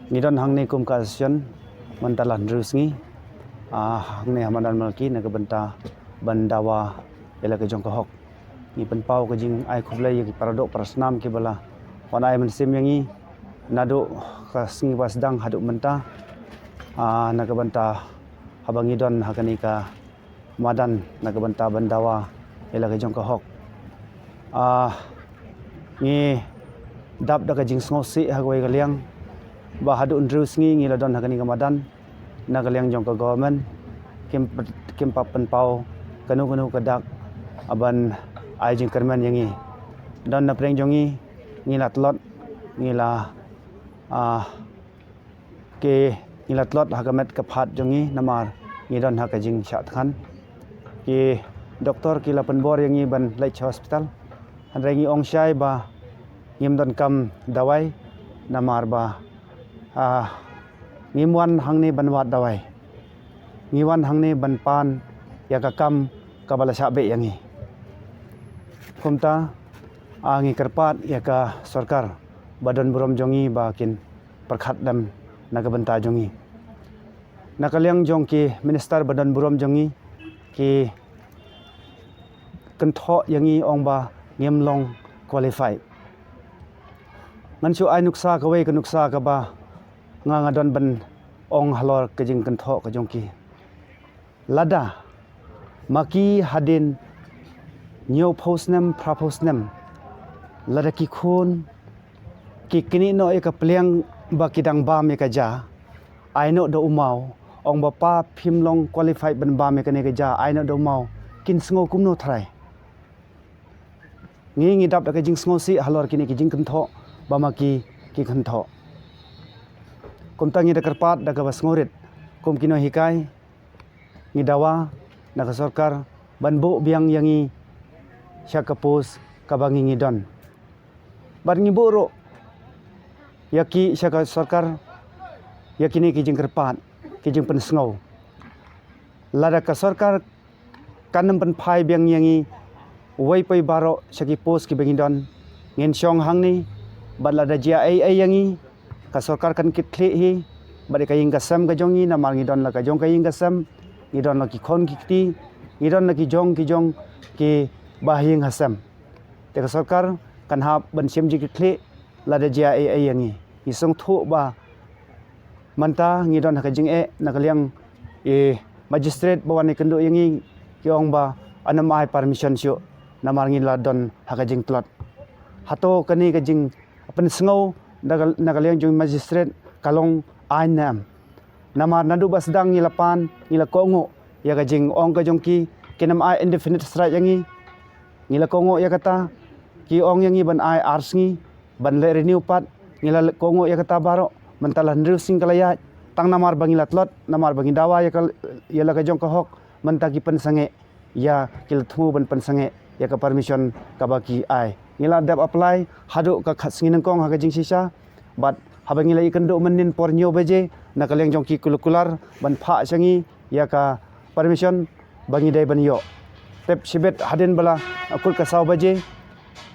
ngidon hang ni kum kasion mantalan rusngi hang ni hamadan malki na benta bandawa ela ke jong kahok ni penpau ke jing ai khublai ki paradok prasnam ki bala wan ai mensim yangi nado ka singi wasdang haduk menta na benta habang ngidon hakani ka madan na benta bandawa ela ke jong kahok ni dap da ka jing ngosi hagwai galiang ba hadu ndrus ngi ladon hakani kamadan na galiang jong ka government kim papen pau kanu kadak aban ai jing kerman yangi dan na preng jongi ngilat lot ngila ke ngilat lot hagamet kaphat jongi namar ngidon hakajing syat khan ki doktor kila penbor yangi ban lech hospital hanrengi ongshai ba ngimdon kam dawai namar ba ngimwan hangni banwat dawai ngiwan hangni banpan ya kakam kabala sabe yangi kumta angi kerpat ya ka sarkar badan burom jongi bakin perkhat dam naga benta jongi nakaliang jongki minister badan burom jongi ki kentho yangi ongba ngimlong qualified manchu ai nuksa kawai ka nuksa ka ba ngadon ban ong halor kejing kentho ka jongki lada maki hadin nyo posnem praposnem lada ki khun ki kini no e ka pliang ba kidang ba me ka ja ai no do umau ong ba pa phimlong qualified ban ba me ka ne ka ja ai no do umau kin sngo kumno thrai ngi dap da ka jing sngo si halor kini ki jing kentho ba maki ki kentho kumtangi da kerpat da ka basngorit kum kino hikai ngidawa na ka sarkar banbo biang yangi sya kapus kabangi ngidon bar ngiburo yaki sya ka sarkar yakini ki jing kerpat ki jing pensngau lada ka sarkar kanam pen phai biang yangi wai pai baro sya ki pos ki bengidon ngin syong hangni badlada jia ai yangi ka sarkar kan kithle hi bari ka ing gasam ka jongi na mar ngidon la ka jong ka ing gasam ngidon la ki khon ki ti ngidon la ki jong ki bahing hasam te ka sarkar kan ha ban sim ji kithle la da jia ai yangi isong thu ba manta ngidon ka jing na kaliang magistrate bawan kendo yangi ki ong ba anam ai permission syo na mar ngi ladon ha ka jing tlot hato kani ka jing pen sngo na kaliang jong magistrate kalong ainam namar nadu basdang ngilapan ngilakongo ya gajing ong ka jongki kinam ai indefinite strike yangi ngilakongo ya kata ki ong yangi ban ai arsngi ban le renew pat ngilakongo ya kata baro mentalan rusing kalaya tang namar bangilat lot namar bangi dawa ya la ka jong ka hok mentaki pensange ya kil thu ban pensange ya ka permission ka baki ai ngila dap apply hadu ka khatsngi nangkong ha ka jing sisa bat habang ngila ikendo menin por nyo beje na kaliang jongki kulukular ban pha sangi ya ka permission bangi dai ban yo pep sibet hadin bala akul ka saw beje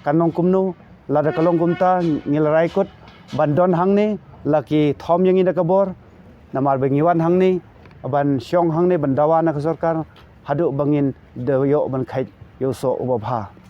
kanong kumnu lada kalong kumta ngila raikut bandon hangni laki thom yangi da kabor namar bangiwan hangni ban syong hangni ban dawa na ka sarkar hadu bangin de yo ban khait yo so ubabha